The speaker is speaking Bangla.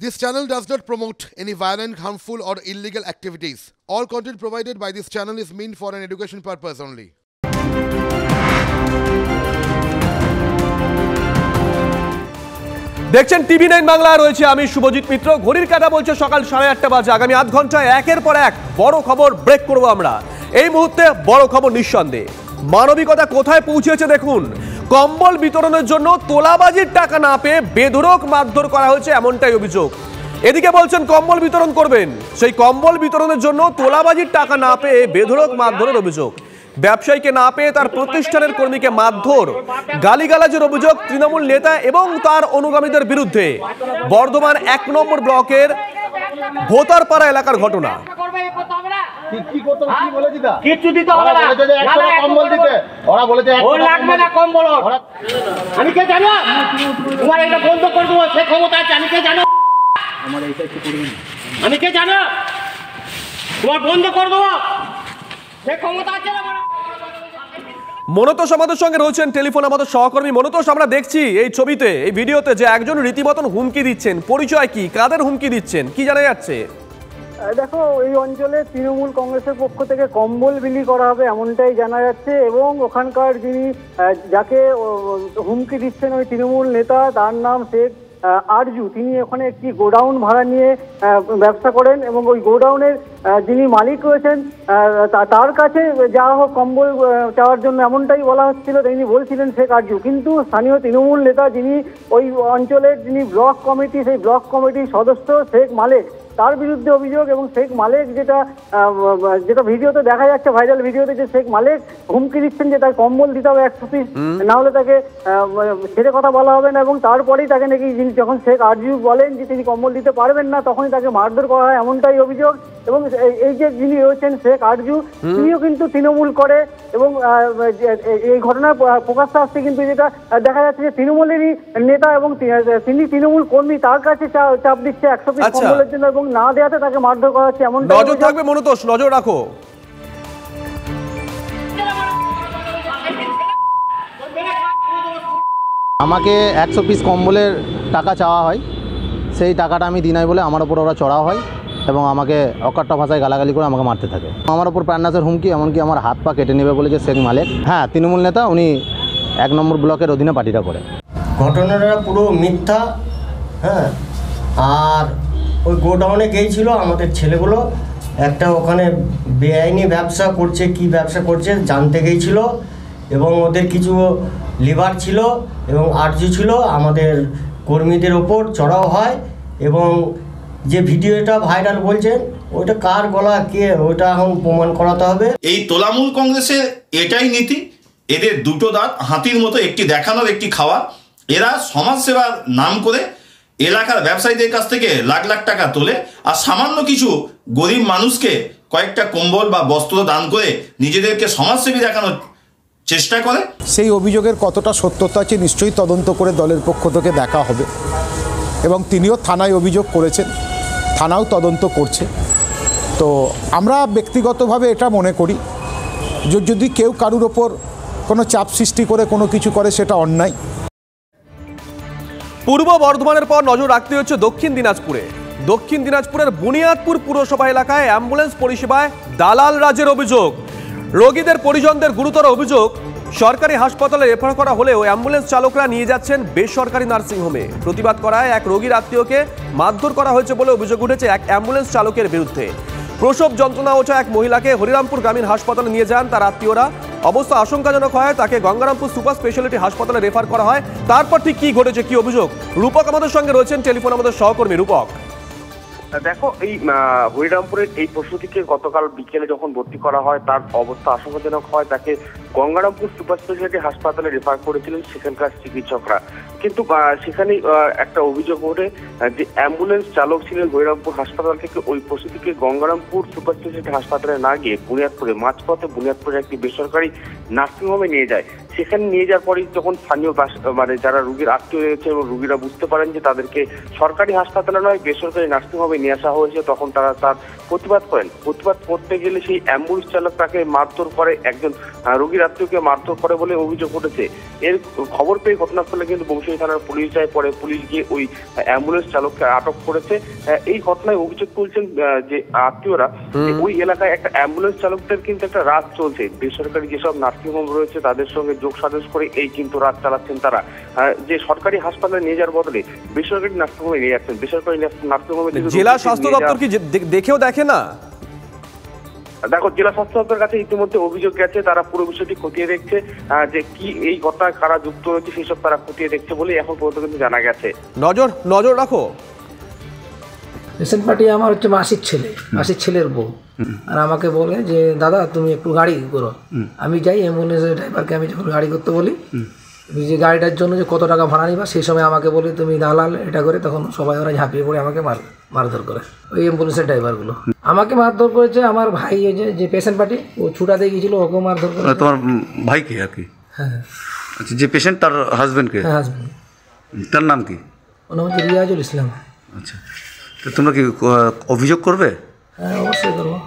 This channel does not promote any violent, harmful, or illegal activities. All content provided by this channel is meant for an education purpose only. দেখছেন টিভি9 বাংলা, রয়েছে আমি শুভজিৎ মিত্র। ঘড়ির কাঁটা বলছে সকাল 8:30 বাজে। আগামী আধ ঘন্টায় একের পর এক বড় খবর ব্রেক করব আমরা। এই মুহূর্তে বড় খবর নিঃসন্দেহে মানবিকতা কোথায় পৌঁছেছে দেখুন। কম্বল বিতরণের জন্য তোলাবাজির টাকা না পেয়ে বেধড়ক মারধর করা হয়েছে, এমনটাই অভিযোগ। এদিকে বলছেন কম্বল বিতরণ করবেন, সেই কম্বল বিতরণের জন্য তোলাবাজির টাকা না পেয়ে বেধড়ক মারধরের অভিযোগ। ব্যবসায়ীকে না পেয়ে তার প্রতিষ্ঠানের কর্মীকে মারধর, গালিগালাজের অভিযোগ তৃণমূল নেতা এবং তার অনুগামীদের বিরুদ্ধে। বর্ধমান 1 নম্বর ব্লকের ভোতারপাড়া এলাকার ঘটনা। মনতোষ আমাদের সঙ্গে রয়েছেন টেলিফোন, আমাদের সহকর্মী। মনতোষ, আমরা দেখছি এই ছবিতে, এই ভিডিওতে যে একজন রীতিমতন হুমকি দিচ্ছেন, পরিচয় কি, কাদের হুমকি দিচ্ছেন, কি জানা যাচ্ছে? দেখো, এই অঞ্চলে তৃণমূল কংগ্রেসের পক্ষ থেকে কম্বল বিলি করা হবে এমনটাই জানা যাচ্ছে, এবং ওখানকার যিনি যাকে হুমকি দিচ্ছেন ওই তৃণমূল নেতা, তার নাম শেখ আরজু। তিনি ওখানে একটি গোডাউন ভাড়া নিয়ে ব্যবসা করেন, এবং ওই গোডাউনের যিনি মালিক রয়েছেন তার কাছে যাওয়া হোক কম্বল চাওয়ার জন্য এমনটাই বলা হচ্ছিল। তিনি বলছিলেন শেখ আরজু, কিন্তু স্থানীয় তৃণমূল নেতা যিনি ওই অঞ্চলের যিনি ব্লক কমিটি, সেই ব্লক কমিটির সদস্য শেখ মালেক, তার বিরুদ্ধে অভিযোগ। এবং শেখ মালেক যেটা ভিডিওতে দেখা যাচ্ছে, ভাইরাল ভিডিওতে, যে শেখ মালেক হুমকি দিচ্ছেন যে তার কম্বল দিতে হবে 100 পিস, না হলে তাকে ছেড়ে কথা বলা হবে না। এবং তারপরেই তাকে নাকি যখন শেখ আরজু বলেন যে তিনি কম্বল দিতে পারবেন না, তখনই তাকে মারধর করা হয়, এমনটাই অভিযোগ। এবং এই যে যিনি রয়েছেন শেখ আরজু, তিনিও কিন্তু তৃণমূল করে, এবং এই ঘটনার প্রকাশ্যে আসছে কিন্তু যেটা দেখা যাচ্ছে যে তৃণমূলেরই নেতা এবং তিনি তৃণমূল কর্মী, তার কাছে চাপ দিচ্ছে 100 পিস কম্বলের জন্য, এবং না দেওয়াতে তাকে মারধর করা হচ্ছে। এমন নজর থাকবে মনতোষ, নজর রাখো। আমাকে 100 পিস কম্বলের টাকা চাওয়া হয়, সেই টাকাটা আমি দিই নাই বলে আমার ওপর ওরা চড়াও হয়, এবং আমাকে অকাট্য ভাষায় গালাগালি করে আমাকে মারতে থাকে। আমার ওপর প্রাণনাশের হুমকি, এমনকি আমার হাত পা কেটে নেবে বলেছে শেখ মালেক। হ্যাঁ, তৃণমূল নেতা, উনি 1 নম্বর ব্লকের অধীনে পার্টিটা করে। ঘটনাটা পুরো মিথ্যা। হ্যাঁ, আর ওই গোডাউনে গিয়েছিল আমাদের ছেলেগুলো, একটা ওখানে বেআইনি ব্যবসা করছে, কি ব্যবসা করছে জানতে গিয়েছিল, এবং ওদের কিছু লিভার ছিল এবং আরজু ছিল, আমাদের কর্মীদের ওপর চড়াও হয়। এবং যে ভিডিওটা ভাইরাল বলছেন, ওইটা কার গলা, কে, ওইটা এখন প্রমাণ করাতে হবে। এই তৃণমূল কংগ্রেসের এটাই নীতি, এদের দুটো দাঁত হাতির মতো, একটি দেখানোর একটি খাওয়া। এরা সমাজসেবার নাম করে এলাকার ব্যবসায়ীদের কাছ থেকে লাখ লাখ টাকা তোলে, আর সামান্য কিছু গরিব মানুষকে কয়েকটা কম্বল বা বস্ত্র দান করে নিজেদেরকে সমাজসেবী দেখানোর চেষ্টা করে। সেই অভিযোগের কতটা সত্যতা আছে নিশ্চয়ই তদন্ত করে দলের পক্ষ থেকে দেখা হবে, এবং তিনিও থানায় অভিযোগ করেছেন, থানাও তদন্ত করছে। তো আমরা ব্যক্তিগতভাবে এটা মনে করি যে যদি কেউ কারুর ওপর কোনো চাপ সৃষ্টি করে কোনো কিছু করে, সেটা অন্যায়। পূর্ব বর্ধমানের পর নজর রাখতে হচ্ছে দক্ষিণ দিনাজপুরে। দক্ষিণ দিনাজপুরের বুনিয়াদপুর পুরসভা এলাকায় অ্যাম্বুলেন্স পরিষেবায় দালাল রাজের অভিযোগ। রোগীদের পরিজনদের গুরুতর অভিযোগ, সরকারি হাসপাতালে রেফার করা হলেও অ্যাম্বুলেন্স চালকরা নিয়ে যাচ্ছেন বেসরকারি নার্সিংহোমে। প্রতিবাদ করায় এক রোগীর আত্মীয়কে মারধর করা হয়েছে বলে অভিযোগ উঠেছে এক অ্যাম্বুলেন্স চালকের বিরুদ্ধে। প্রসব যন্ত্রণা ওঠা এক মহিলাকে হরিরামপুর গ্রামীণ হাসপাতালে নিয়ে যান তার আত্মীয়রা। অবস্থা আশঙ্কাজনক হয়, তাকে গঙ্গারামপুর সুপার স্পেশালিটি হাসপাতালে রেফার করা হয়। তারপর ঠিক কি ঘটেছে, কি অভিযোগ, রূপক আমাদের সঙ্গে রয়েছেন টেলিফোন, আমাদের সহকর্মী রূপক। দেখো, এই হরিরামপুরের এই প্রসূতিকে গতকাল বিকেলে যখন ভর্তি করা হয়, তার অবস্থা আশঙ্কাজনক হয়, তাকে গঙ্গারামপুর সুপার স্পেশালিটি হাসপাতালে রেফার করেছিলেন সেখানকার চিকিৎসকরা। কিন্তু সেখানে একটা অভিযোগ ওঠে যে অ্যাম্বুলেন্স চালক ছিলেন হরিরামপুর হাসপাতাল থেকে ওই প্রসূতিকে গঙ্গারামপুর সুপার স্পেশালিটি হাসপাতালে না গিয়ে বুনিয়াদপুরে, মাঝপথে বুনিয়াদপুরে একটি বেসরকারি নার্সিংহোমে নিয়ে যায়। সেখানে নিয়ে যাওয়ার পরেই যখন স্থানীয় যারা রোগীর আত্মীয় রয়েছে এবং রোগীরা বুঝতে পারেন যে তাদেরকে সরকারি হাসপাতালে নয় বেসরকারি নার্সিংহোমে নিয়ে আসা হয়েছে, তখন তারা তার প্রতিবাদ করেন। প্রতিবাদ করতে গেলে সেই অ্যাম্বুলেন্স চালক তাকে মারধর করে, একজন রোগীর আত্মীয়কে মারধর করে বলে অভিযোগ উঠেছে। এর খবর পেয়ে ঘটনাস্থলে কিন্তু পৌঁছে ফুলছড়ি থানার পুলিশ যায়, পরে পুলিশ গিয়ে ওই অ্যাম্বুলেন্স চালককে আটক করেছে। এই ঘটনায় অভিযোগ তুলছেন যে আত্মীয়রা, ওই এলাকায় একটা অ্যাম্বুলেন্স চালকদের কিন্তু একটা রাত চলছে। বেসরকারি যেসব নার্সিংহোম রয়েছে তাদের সঙ্গে যোগ সাজস করে এই কিন্তু রাত চালাচ্ছেন তারা, যে সরকারি হাসপাতালে নিয়ে যাওয়ার বদলে বেসরকারি নার্সিংহোমে নিয়ে যাচ্ছেন। বেসরকারি নার্সিংহোমে জেলা স্বাস্থ্য দপ্তর কি দেখেও দেখে না? দেখো, জেলা স্বাস্থ্য দপ্তরের কাছে ইতিমধ্যে অভিযোগ গেছে, তারা পুরো বিষয়টি খতিয়ে দেখছে, যে কি এই ঘটনায় কারা যুক্ত রয়েছে সেসব তারা খতিয়ে দেখছে বলে এখন পর্যন্ত কিন্তু জানা গেছে। নজর রাখো। পেশেন্ট পার্টি আমার হচ্ছে মাসির ছেলের বউ, আর আমাকে বলে যে দাদা তুমি একটু গাড়ি করো। আমি যাই অ্যাম্বুলেন্সের ড্রাইভারকে আমি যখন গাড়ি করতে বলি, যে গাড়িটার জন্য যে কত টাকা ভাড়া নিবা, সেই সময় আমাকে বলে তুমি দালাল এটা করে, তখন সবাই ওরা ঝাঁপিয়ে পড়ে আমাকে মারধর করে। ওই অ্যাম্বুলেন্সের ড্রাইভারগুলো আমাকে মারধর করেছে। আমার ভাই যে পেশেন্ট পার্টি ও ছুটা দিয়ে গিয়েছিল, ওকেও মারধর করে। তোমার ভাইকে আর কি? হ্যাঁ। আচ্ছা, যে পেশেন্ট তার হাজবেন্ডকে? হ্যাঁ, হাজবেন্ড। তার নাম কি? ওর নাম হচ্ছে রিয়াজুল ইসলাম। আচ্ছা, তো তোমরা কি অভিযোগ করবে? হ্যাঁ, অবশ্যই করবো।